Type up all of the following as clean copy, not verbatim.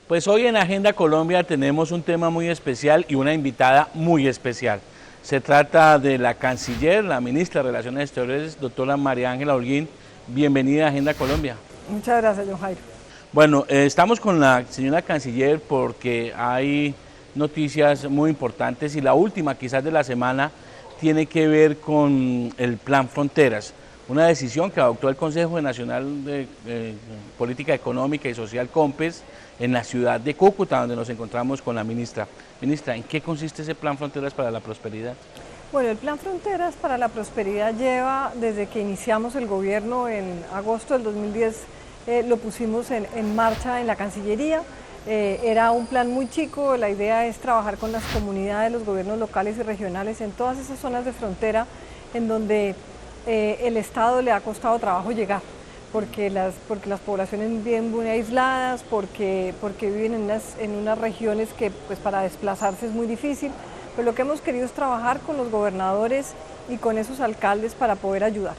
Pues hoy en Agenda Colombia tenemos un tema muy especial y una invitada muy especial. Se trata de la canciller, la ministra de Relaciones Exteriores, doctora María Ángela Holguín. Bienvenida a Agenda Colombia. Muchas gracias, John Jairo. Bueno, estamos con la señora canciller porque hay noticias muy importantes y la última quizás de la semana tiene que ver con el Plan Fronteras, una decisión que adoptó el Consejo Nacional de Política Económica y Social COMPES en la ciudad de Cúcuta, donde nos encontramos con la ministra. Ministra, ¿en qué consiste ese Plan Fronteras para la Prosperidad? Bueno, el Plan Fronteras para la Prosperidad lleva desde que iniciamos el gobierno en agosto del 2010, lo pusimos en marcha en la Cancillería. Era un plan muy chico, la idea es trabajar con las comunidades, los gobiernos locales y regionales en todas esas zonas de frontera en donde el Estado le ha costado trabajo llegar, porque las poblaciones viven muy aisladas, porque viven en unas regiones que pues, para desplazarse es muy difícil. Pero lo que hemos querido es trabajar con los gobernadores y con esos alcaldes para poder ayudar.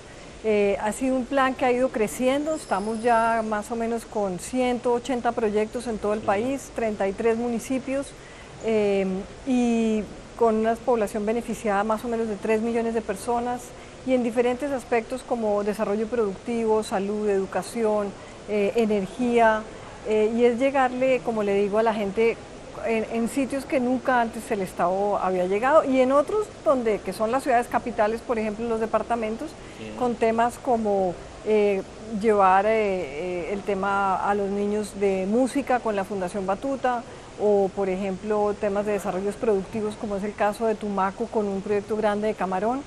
Ha sido un plan que ha ido creciendo, estamos ya más o menos con 180 proyectos en todo el país, 33 municipios y con una población beneficiada más o menos de 3 millones de personas y en diferentes aspectos como desarrollo productivo, salud, educación, energía y es llegarle, como le digo, a la gente en sitios que nunca antes el Estado había llegado y en otros que son las ciudades capitales, por ejemplo los departamentos, con temas como llevar el tema a los niños de música con la Fundación Batuta o por ejemplo temas de desarrollos productivos como es el caso de Tumaco con un proyecto grande de camarón.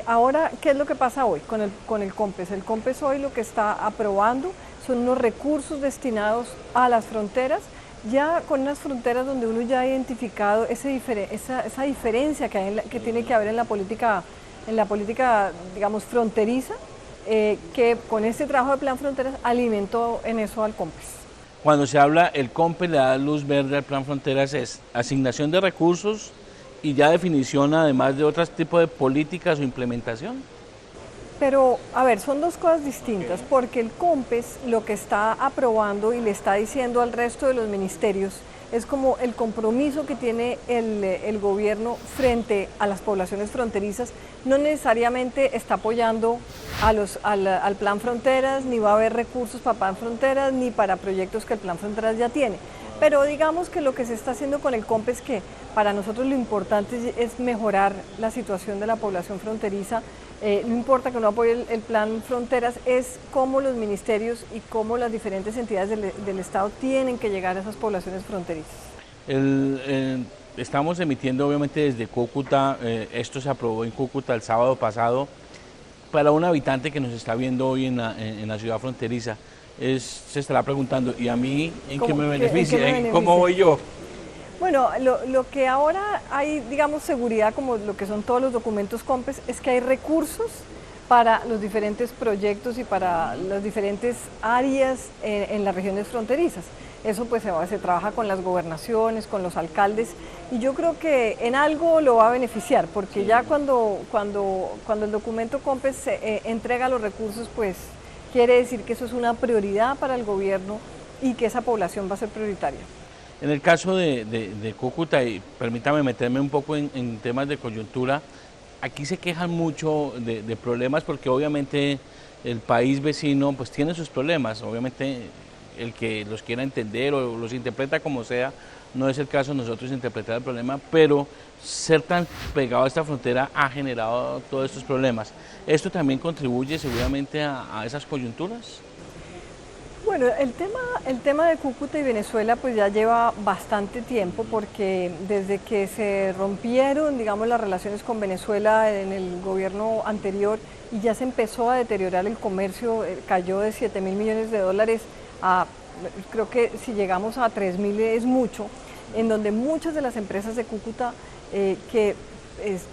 Ahora, ¿qué es lo que pasa hoy con el COMPES? El COMPES hoy lo que está aprobando son unos recursos destinados a las fronteras, ya con unas fronteras donde uno ya ha identificado esa diferencia que tiene que haber en la política, digamos, fronteriza, que con este trabajo de Plan Fronteras alimentó en eso al COMPES. Cuando se habla, el COMPES le da luz verde al Plan Fronteras, es asignación de recursos y ya definición además de otros tipos de políticas o implementación. Pero, a ver, son dos cosas distintas, porque el COMPES lo que está aprobando y le está diciendo al resto de los ministerios es como el compromiso que tiene el gobierno frente a las poblaciones fronterizas. No necesariamente está apoyando al Plan Fronteras, ni va a haber recursos para Plan Fronteras, ni para proyectos que el Plan Fronteras ya tiene. Pero digamos que lo que se está haciendo con el COMPES, que para nosotros lo importante es mejorar la situación de la población fronteriza. No importa que no apoye el Plan Fronteras, es cómo los ministerios y cómo las diferentes entidades del Estado tienen que llegar a esas poblaciones fronterizas. Estamos emitiendo obviamente desde Cúcuta, esto se aprobó en Cúcuta el sábado pasado. Para un habitante que nos está viendo hoy en la ciudad fronteriza, se estará preguntando, ¿y a mí en qué me beneficia? ¿Cómo voy yo? Bueno, lo que ahora hay, digamos, seguridad, como lo que son todos los documentos COMPES, es que hay recursos para los diferentes proyectos y para las diferentes áreas en las regiones fronterizas. Eso pues se trabaja con las gobernaciones, con los alcaldes, y yo creo que en algo lo va a beneficiar, porque ya cuando el documento COMPES entrega los recursos, pues quiere decir que eso es una prioridad para el gobierno y que esa población va a ser prioritaria. En el caso de Cúcuta, y permítame meterme un poco en temas de coyuntura, aquí se quejan mucho de problemas porque obviamente el país vecino pues tiene sus problemas, obviamente el que los quiera entender o los interpreta como sea, no es el caso de nosotros interpretar el problema, pero ser tan pegado a esta frontera ha generado todos estos problemas. ¿Esto también contribuye seguramente a esas coyunturas? Bueno, el tema de Cúcuta y Venezuela pues ya lleva bastante tiempo porque desde que se rompieron, digamos, las relaciones con Venezuela en el gobierno anterior y ya se empezó a deteriorar el comercio, cayó de 7.000 millones de dólares a, creo que si llegamos a 3.000 es mucho, en donde muchas de las empresas de Cúcuta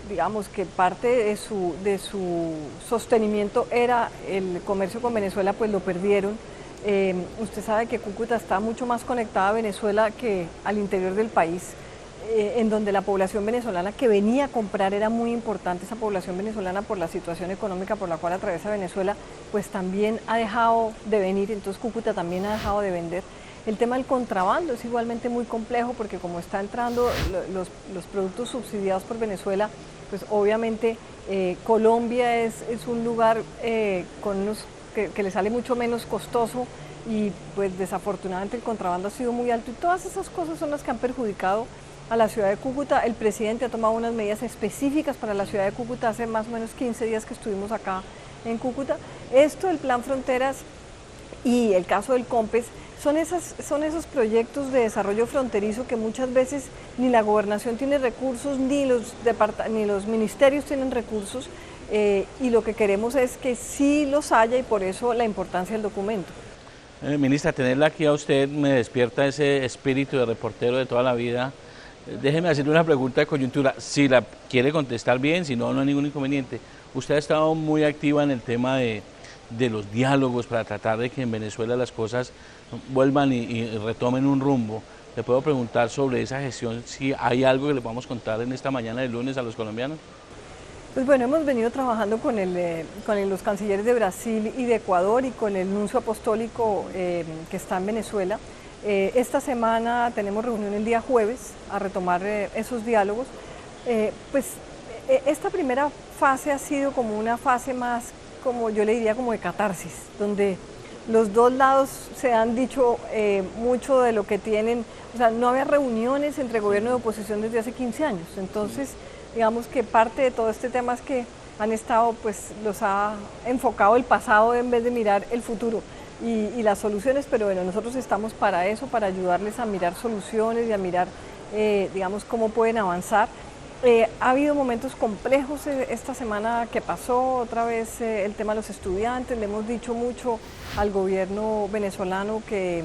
digamos que parte de su sostenimiento era el comercio con Venezuela, pues lo perdieron. Usted sabe que Cúcuta está mucho más conectada a Venezuela que al interior del país, en donde la población venezolana que venía a comprar era muy importante. Esa población venezolana, por la situación económica por la cual atraviesa Venezuela, pues también ha dejado de venir, entonces Cúcuta también ha dejado de vender. El tema del contrabando es igualmente muy complejo porque como está entrando los productos subsidiados por Venezuela, pues obviamente Colombia es un lugar con que le sale mucho menos costoso y pues desafortunadamente el contrabando ha sido muy alto y todas esas cosas son las que han perjudicado a la ciudad de Cúcuta. El presidente ha tomado unas medidas específicas para la ciudad de Cúcuta hace más o menos 15 días que estuvimos acá en Cúcuta. Esto del Plan Fronteras y el caso del COMPES son esos proyectos de desarrollo fronterizo que muchas veces ni la gobernación tiene recursos, ni los ministerios tienen recursos, y lo que queremos es que sí los haya y por eso la importancia del documento. Ministra, tenerla aquí a usted me despierta ese espíritu de reportero de toda la vida. Déjeme hacerle una pregunta de coyuntura, si la quiere contestar bien, si no, no hay ningún inconveniente. Usted ha estado muy activa en el tema de los diálogos para tratar de que en Venezuela las cosas vuelvan y retomen un rumbo. Le puedo preguntar sobre esa gestión, si hay algo que le podamos contar en esta mañana de lunes a los colombianos. Pues bueno, hemos venido trabajando con los cancilleres de Brasil y de Ecuador y con el nuncio apostólico que está en Venezuela. Esta semana tenemos reunión el día jueves a retomar esos diálogos. Esta primera fase ha sido como una fase más, como yo le diría, como de catarsis, donde los dos lados se han dicho mucho de lo que tienen. O sea, no había reuniones entre gobierno y oposición desde hace 15 años, entonces digamos que parte de todo este tema es que han estado, pues los ha enfocado el pasado en vez de mirar el futuro y las soluciones, pero bueno, nosotros estamos para eso, para ayudarles a mirar soluciones y a mirar, digamos, cómo pueden avanzar. Ha habido momentos complejos esta semana que pasó, otra vez el tema de los estudiantes, le hemos dicho mucho al gobierno venezolano que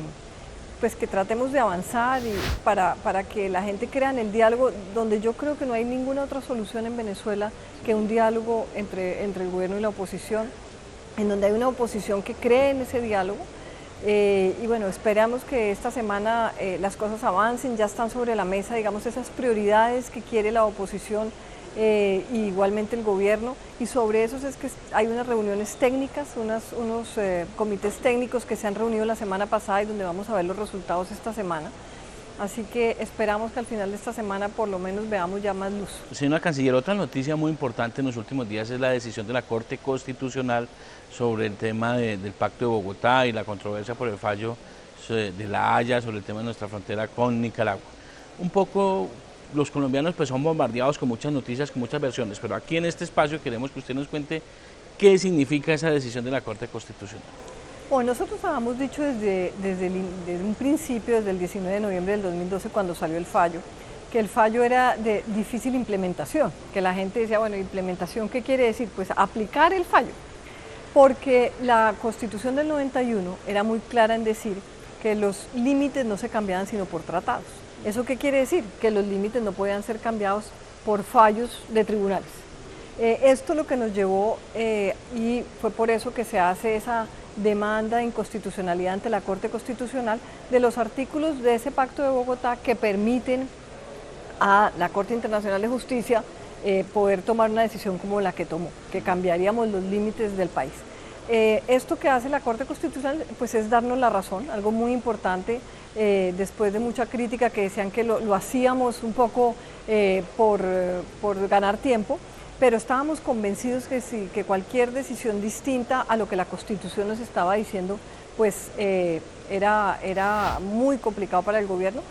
tratemos de avanzar y para que la gente crea en el diálogo, donde yo creo que no hay ninguna otra solución en Venezuela que un diálogo entre el gobierno y la oposición, en donde hay una oposición que cree en ese diálogo. Y bueno, esperamos que esta semana las cosas avancen, ya están sobre la mesa, digamos, esas prioridades que quiere la oposición y igualmente el gobierno, y sobre eso es que hay unas reuniones técnicas, unos comités técnicos que se han reunido la semana pasada y donde vamos a ver los resultados esta semana. Así que esperamos que al final de esta semana por lo menos veamos ya más luz. Señora Canciller, otra noticia muy importante en los últimos días es la decisión de la Corte Constitucional sobre el tema del Pacto de Bogotá y la controversia por el fallo de La Haya sobre el tema de nuestra frontera con Nicaragua. Un poco los colombianos pues son bombardeados con muchas noticias, con muchas versiones, pero aquí en este espacio queremos que usted nos cuente qué significa esa decisión de la Corte Constitucional. Bueno, nosotros habíamos dicho desde un principio, desde el 19 de noviembre del 2012, cuando salió el fallo, que el fallo era de difícil implementación, que la gente decía, bueno, implementación, ¿qué quiere decir? Pues aplicar el fallo, porque la Constitución del 91 era muy clara en decir que los límites no se cambiaban sino por tratados. ¿Eso qué quiere decir? Que los límites no podían ser cambiados por fallos de tribunales. Esto lo que nos llevó, y fue por eso que se hace esa demanda de inconstitucionalidad ante la Corte Constitucional de los artículos de ese Pacto de Bogotá que permiten a la Corte Internacional de Justicia poder tomar una decisión como la que tomó, que cambiaríamos los límites del país. Esto que hace la Corte Constitucional pues es darnos la razón, algo muy importante, después de mucha crítica que decían que lo hacíamos un poco por ganar tiempo, pero estábamos convencidos que sí, que cualquier decisión distinta a lo que la Constitución nos estaba diciendo, pues era muy complicado para el gobierno.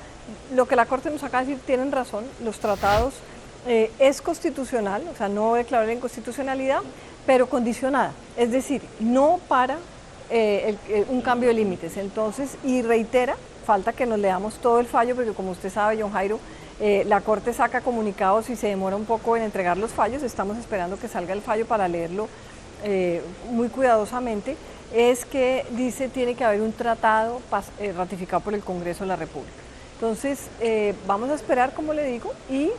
Lo que la Corte nos acaba de decir, tienen razón, los tratados es constitucional, o sea, no declarar la inconstitucionalidad, pero condicionada, es decir, no para un cambio de límites. Entonces, y reitera, falta que nos leamos todo el fallo, porque como usted sabe, John Jairo, la Corte saca comunicados y se demora un poco en entregar los fallos, estamos esperando que salga el fallo para leerlo muy cuidadosamente. Es que dice tiene que haber un tratado ratificado por el Congreso de la República. Entonces, vamos a esperar, como le digo, y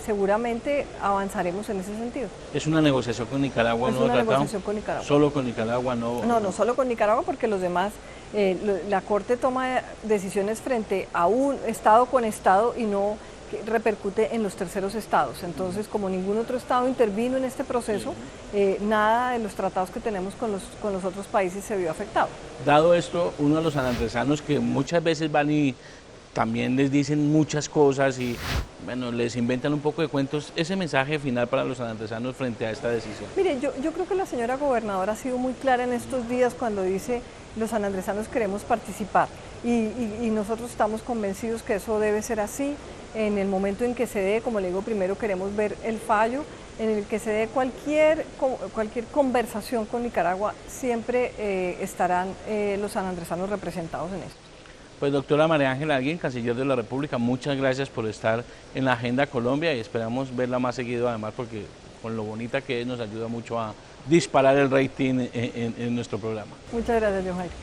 seguramente avanzaremos en ese sentido. ¿Es una negociación con Nicaragua? Es una negociación con Nicaragua. ¿Solo con Nicaragua? No solo con Nicaragua, porque los demás, la Corte toma decisiones frente a un Estado con Estado y no que repercute en los terceros estados. Entonces, como ningún otro estado intervino en este proceso, nada de los tratados que tenemos con los otros países se vio afectado. Dado esto, uno de los sanandresanos que muchas veces van y también les dicen muchas cosas y bueno, les inventan un poco de cuentos, ese mensaje final para los sanandresanos frente a esta decisión. Mire, yo creo que la señora gobernadora ha sido muy clara en estos días cuando dice los sanandresanos queremos participar y nosotros estamos convencidos que eso debe ser así. En el momento en que se dé, como le digo, primero queremos ver el fallo, en el que se dé cualquier conversación con Nicaragua, siempre estarán los sanandresanos representados en esto. Pues doctora María Ángela Alguín, Canciller de la República, muchas gracias por estar en la Agenda Colombia y esperamos verla más seguido además porque con lo bonita que es nos ayuda mucho a disparar el rating en nuestro programa. Muchas gracias, John Jairo.